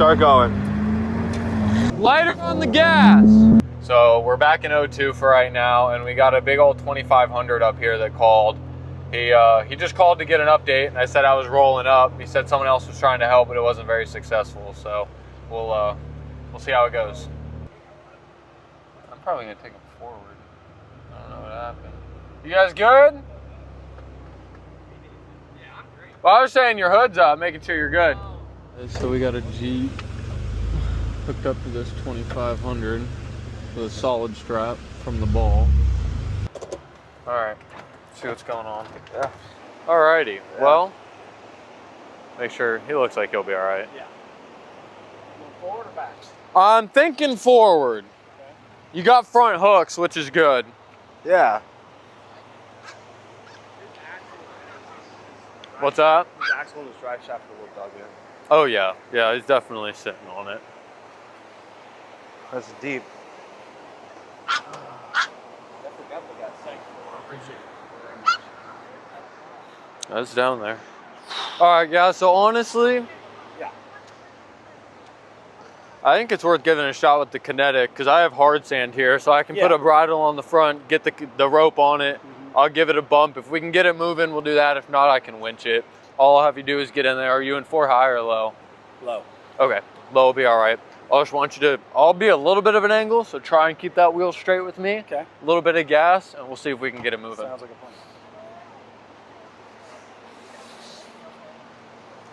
start going. Lighter on the gas. So we're back in O2 for right now, and we got a big old 2500 up here that called. He just called to get an update, and I said I was rolling up. He said someone else was trying to help, but it wasn't very successful. So we'll see how it goes. I'm probably gonna take him forward. I don't know what happened. You guys good? Yeah, I'm great. Well, I was saying your hood's up, making sure you're good. So we got a Jeep hooked up to this 2500 with a solid strap from the ball. All right, see what's going on. Yeah. Alrighty, Yeah. well, make sure, he looks like he'll be all right. Yeah. Going forward or back? I'm thinking forward. Okay. You got front hooks, which is good. Yeah. What's that? His axle and his drive shaft are a little dug in. Oh yeah, yeah, he's definitely sitting on it. That's deep. That's down there. All right, yeah, so honestly, Yeah. I think it's worth giving it a shot with the Kinetic because I have hard sand here, so I can put a bridle on the front, get the rope on it. I'll give it a bump. If we can get it moving, we'll do that. If not, I can winch it. All I'll have you do is get in there. Are you in 4 high or low? Low. Okay, low will be all right. I just want you to, I'll be a little bit of an angle, so try and keep that wheel straight with me. Okay. A little bit of gas, and we'll see if we can get it moving. Sounds like a plan.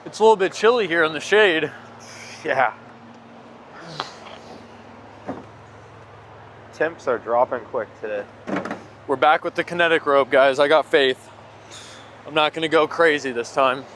It's a little bit chilly here in the shade. Yeah. Temps are dropping quick today. We're back with the Kinetic rope, guys. I got faith. I'm not gonna go crazy this time.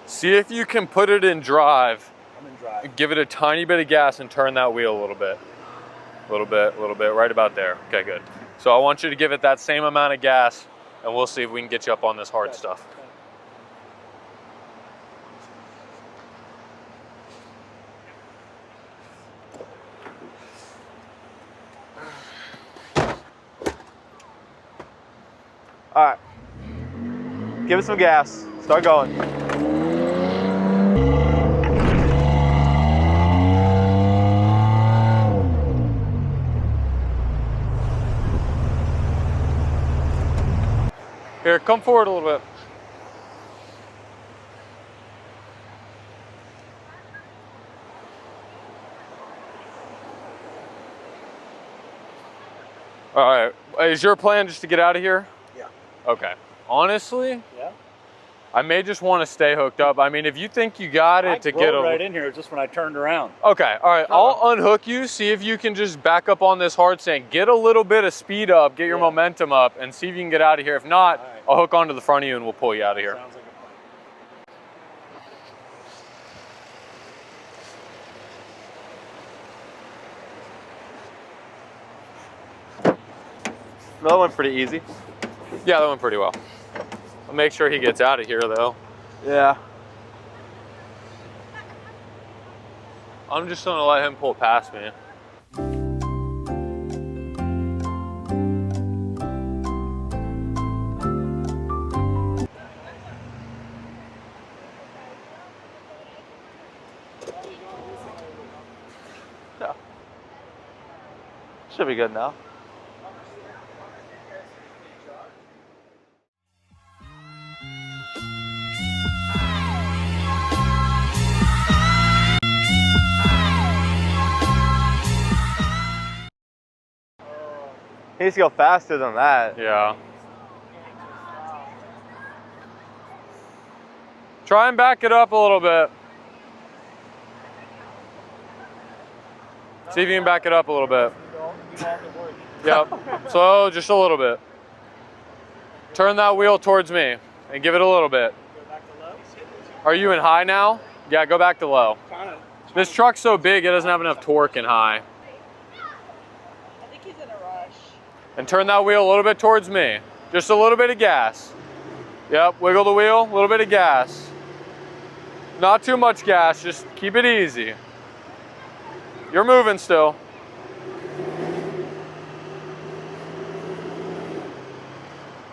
See if you can put it in drive. I'm in drive. Give it a tiny bit of gas and turn that wheel a little bit. A little bit, right about there. Okay, good. So I want you to give it that same amount of gas, and we'll see if we can get you up on this hard stuff. All right. Give it some gas. Start going. Here, come forward a little bit. All right, is your plan just to get out of here? Yeah. Okay, honestly, Yeah. I may just want to stay hooked up. I mean, if you think you got it to get right in here just when I turned around. Okay, all right, I'll unhook you, see if you can just back up on this hard sand, get a little bit of speed up, get your momentum up, and see if you can get out of here. If not, I'll hook onto the front of you and we'll pull you out of here. Sounds like a plan. That went pretty easy. Yeah, that went pretty well. I'll make sure he gets out of here though. Yeah. I'm just gonna let him pull past me. Yeah. Should be good now. He needs to go faster than that. Yeah. Try and back it up a little bit. See if you can back it up a little bit. Yep. So just a little bit. Turn that wheel towards me and give it a little bit. Are you in high now? Yeah, go back to low. This truck's so big, it doesn't have enough torque in high. I think he's in a rush. And turn that wheel a little bit towards me. Just a little bit of gas. Yep, wiggle the wheel, a little bit of gas. Not too much gas, just keep it easy. You're moving still.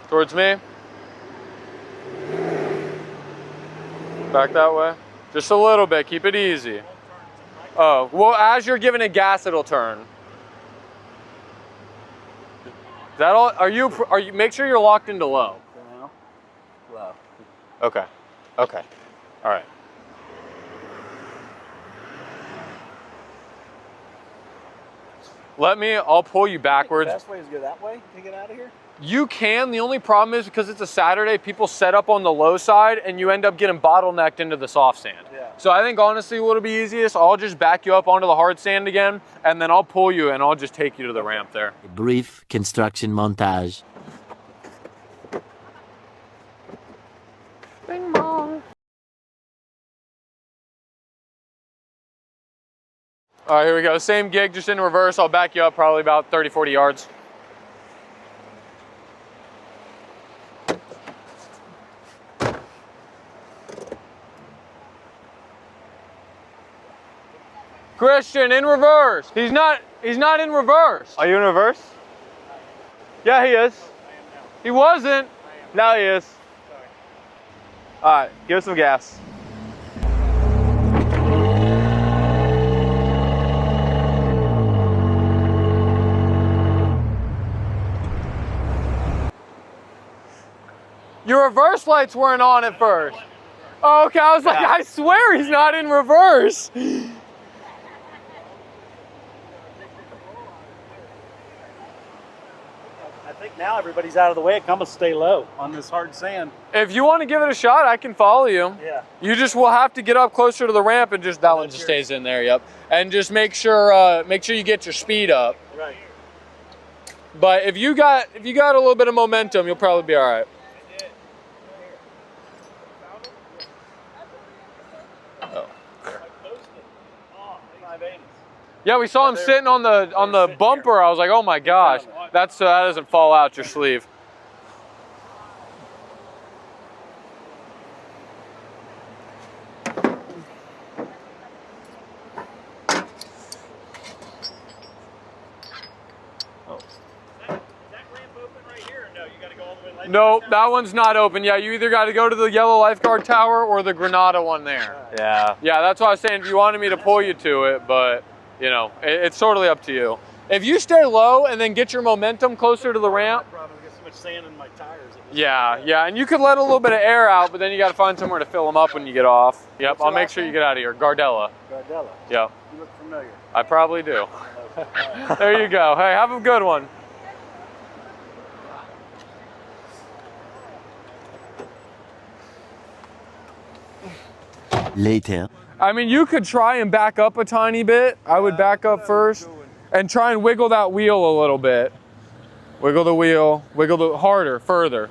Towards me. Back that way. Just a little bit, keep it easy. Oh, well, as you're giving it gas, it'll turn. Is that all? Are you, make sure you're locked into low. Now, low. Okay, okay, all right. I'll pull you backwards. The best way is to go that way to get out of here? You can, the only problem is because it's a Saturday, people set up on the low side and you end up getting bottlenecked into the soft sand. Yeah. So I think honestly what'll be easiest, I'll just back you up onto the hard sand again and then I'll pull you and I'll just take you to the ramp there. A brief construction montage. Bing bong. All right, here we go. Same gig, just in reverse. I'll back you up probably about 30, 40 yards. Christian, in reverse. He's not in reverse. Are you in reverse? Yeah, he is. He wasn't. Now he is. All right, give us some gas. Your reverse lights weren't on at first. Oh, okay, I was like, I swear he's not in reverse. I think now everybody's out of the way. I'm gonna stay low on this hard sand. If you want to give it a shot, I can follow you. Yeah. You just will have to get up closer to the ramp and just, that one just stays in there, yep. And just make sure you get your speed up. Right. But if you got a little bit of momentum, you'll probably be all right. Oh. Yeah, we saw him sitting on the bumper. I was like, oh my gosh, that's so that doesn't fall out your sleeve. No, that one's not open. Yeah, you either got to go to the yellow lifeguard tower or the Granada one there. Yeah. Yeah, that's why I was saying if you wanted me to pull you to it, but you know, it's totally up to you. If you stay low and then get your momentum closer to the ramp. Probably get so much sand in my tires. Yeah, and you could let a little bit of air out, but then you got to find somewhere to fill them up when you get off. Yep, I'll make sure you get out of here. Gardella. Gardella. Yep. You look familiar. I probably do. There you go. Hey, have a good one. Later. I mean, you could try and back up a tiny bit. I would back up first and try and wiggle that wheel a little bit. Wiggle the wheel, wiggle the harder, further,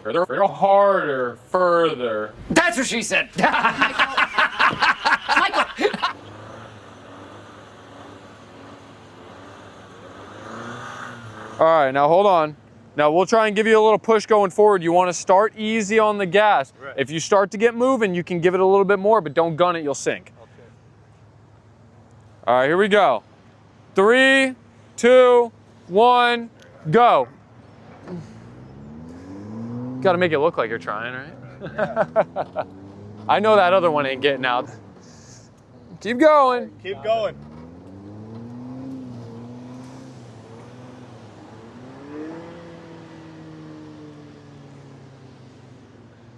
harder, further. That's what she said. All right, now hold on. Now we'll try and give you a little push going forward. You want to start easy on the gas. Right. If you start to get moving, you can give it a little bit more, but don't gun it, you'll sink. Okay. All right, here we go. 3, 2, 1, go. Got to make it look like you're trying, right? Yeah. I know that other one ain't getting out. Keep going. Keep going.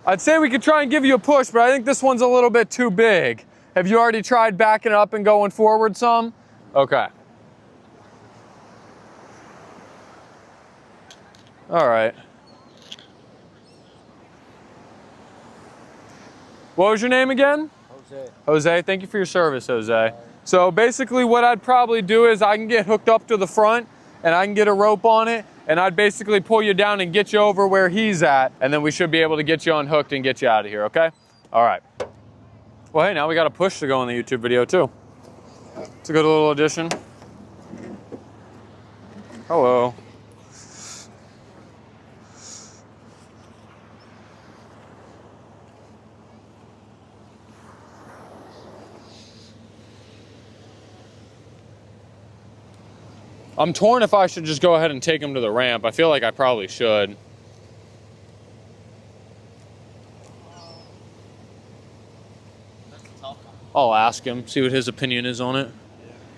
I'd say we could try and give you a push, but I think this one's a little bit too big. Have you already tried backing up and going forward some? Okay. All right. What was your name again? Jose. Jose, thank you for your service, Jose. So basically what I'd probably do is I can get hooked up to the front and I can get a rope on it and I'd basically pull you down and get you over where he's at and then we should be able to get you unhooked and get you out of here, okay? All right. Well, hey, now we got a push to go in the YouTube video too. It's a good little addition. Hello. I'm torn if I should just go ahead and take him to the ramp. I feel like I probably should. I'll ask him, see what his opinion is on it.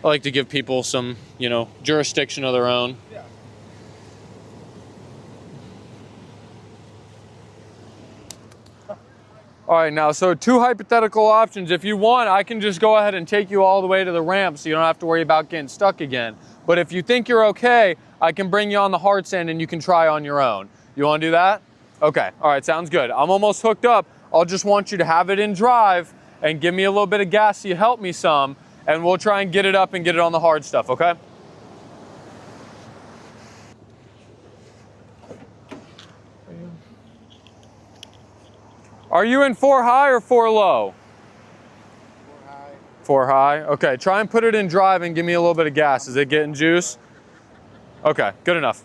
I like to give people some, you know, jurisdiction of their own. Yeah. All right, now, so 2 hypothetical options. If you want, I can just go ahead and take you all the way to the ramp so you don't have to worry about getting stuck again. But if you think you're okay, I can bring you on the hard sand and you can try on your own. You want to do that? Okay, all right, sounds good. I'm almost hooked up. I'll just want you to have it in drive and give me a little bit of gas so you help me some, and we'll try and get it up and get it on the hard stuff, okay? Are you in 4 high or 4 low? 4 high. 4 high, okay. Try and put it in drive and give me a little bit of gas. Is it getting juice? Okay, good enough.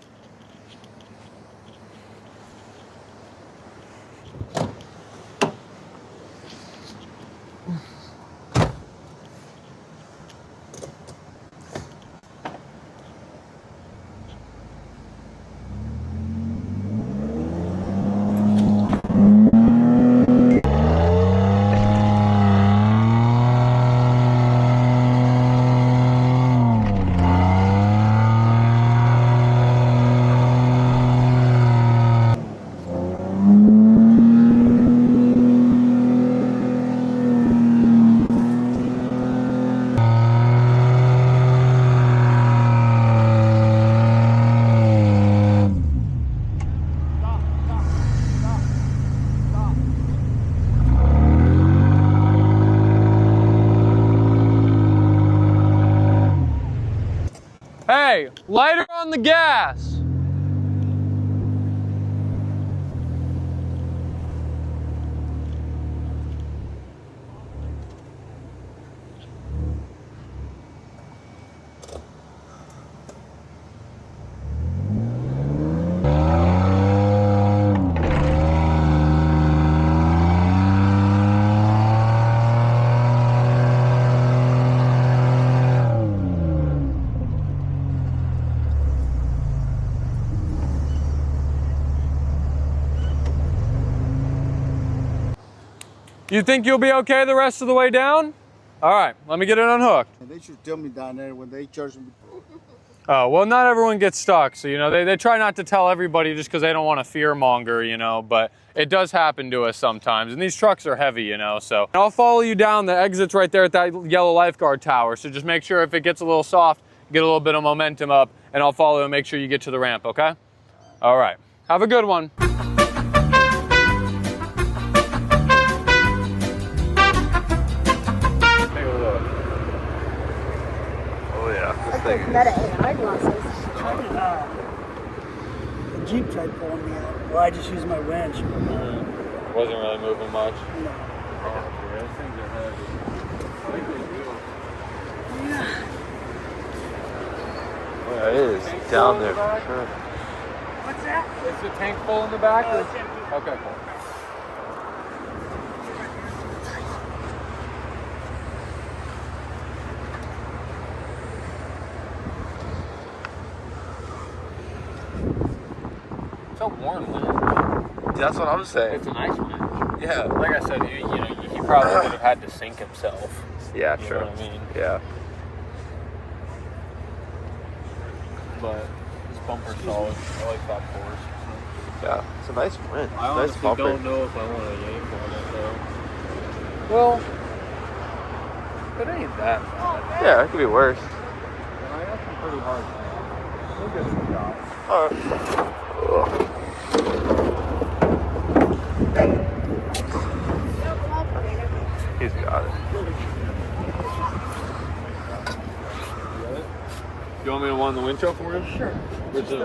Hey, lighter on the gas. You think you'll be okay the rest of the way down? All right, let me get it unhooked. They should tell me down there when they charge me. Oh, well, not everyone gets stuck. So, you know, they try not to tell everybody just because they don't want to fear monger, you know, but it does happen to us sometimes. And these trucks are heavy, you know, so. I'll follow you down. The exit's right there at that yellow lifeguard tower. So just make sure if it gets a little soft, get a little bit of momentum up, and I'll follow and make sure you get to the ramp, okay? All right, have a good one. Kinetic eyeglasses. The Jeep tried pulling me out. Well, I just used my winch. Wasn't really moving much. No. Yeah, it is down there for sure. What's that? Is the tank full in the back? Or? Okay, cool. It's a warm winch. That's what I'm saying. It's a nice winch. Yeah. Like I said, you know, he probably would have had to sink himself. Yeah, You true. know what I mean? Yeah. But this bumper's solid. I like that force. Yeah. It's a nice winch. I Nice honestly bumper. don't know if I want to yank on it though. Well, it ain't that bad. Yeah, it could be worse. I got some pretty hard. We'll get some shots. All right. He's got it. You want me to wind the winch up for him? Sure. Where's the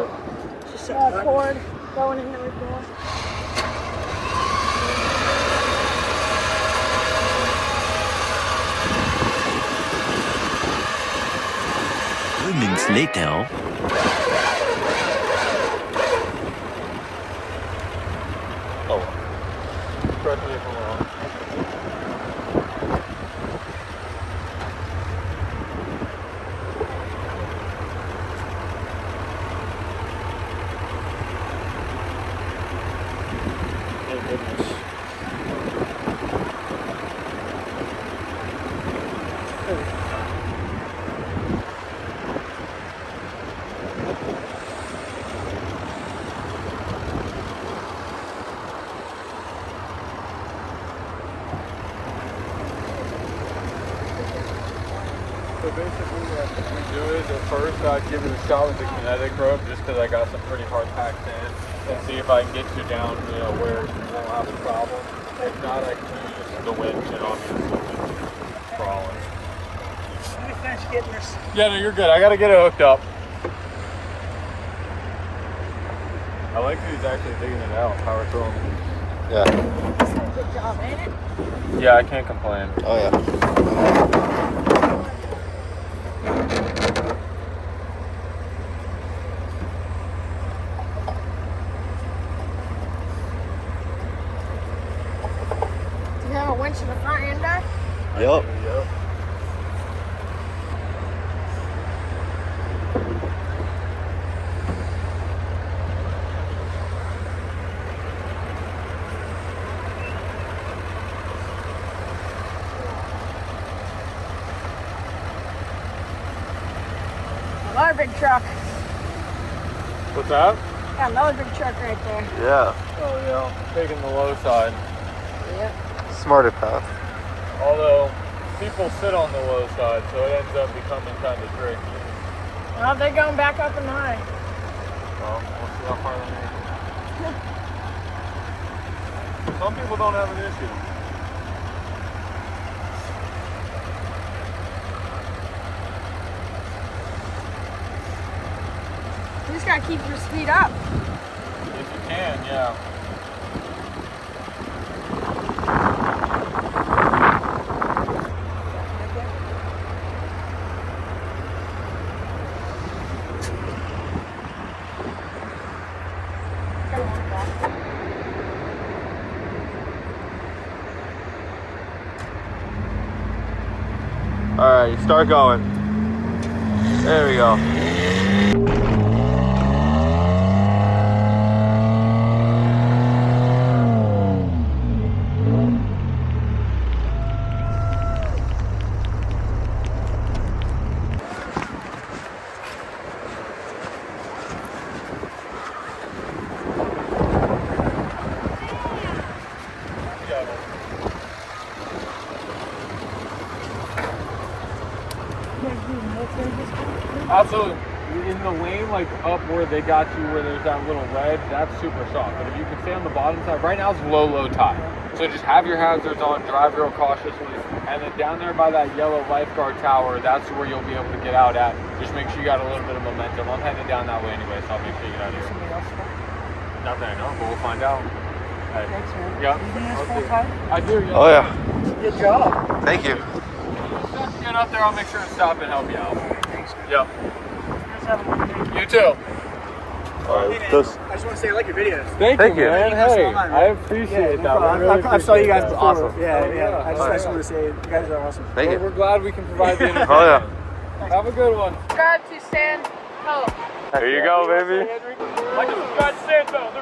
Just cord going in the door. minutes later. Oh. Correct me if I'm wrong. Oh, goodness. So basically what we do is at first I'd give it a shot with the Kinetic rope just because I got some pretty hard packed sand and see if I can get you down, where you won't have a problem. If not, I can use the winch and obviously crawling. Let me finish getting this. Yeah, no, you're good. I gotta get it hooked up. I like that he's actually digging it out, power through him. Yeah. Good job, ain't it? Yeah, I can't complain. Oh yeah. Do you have a winch in the front end there? Yep. Yep. Another big truck. What's that? Got another big truck right there. Yeah. Oh yeah, taking the low side. Yep. Smarter path. Although people sit on the low side, so it ends up becoming kind of tricky. Well, they're going back up in the high. Well, we'll see how far they make it. Some people don't have an issue. You just gotta keep your speed up. If you can, yeah. All right, start going. There we go. Also, in the lane, like up where they got you, where there's that little ledge, that's super soft. But if you can stay on the bottom side, right now it's low tide. So just have your hazards on, drive real cautiously, and then down there by that yellow lifeguard tower, that's where you'll be able to get out at. Just make sure you got a little bit of momentum. I'm heading down that way anyway, so I'll make sure you get out of here. Not that I know, but we'll find out. Hey. Thanks, man. Yeah. You doing this full time? I do, yeah. Oh yeah. Good job. Thank you. Once you get up there, I'll make sure to stop and help you out. Thanks, man. Yep. You guys have a good day. You too. All Hey, right, man, just I just want to say I like your videos. Thank you, man. Thank you Hey, so much, man. I appreciate that. I, really I saw you guys appreciate before. that. Yeah. I Alright. just wanted to say you guys are awesome. thank Well, you. we're glad we can provide the entertainment. Oh yeah. Have a good one. Subscribe to Stand Hope. Here you go, baby. Like to subscribe to Santo.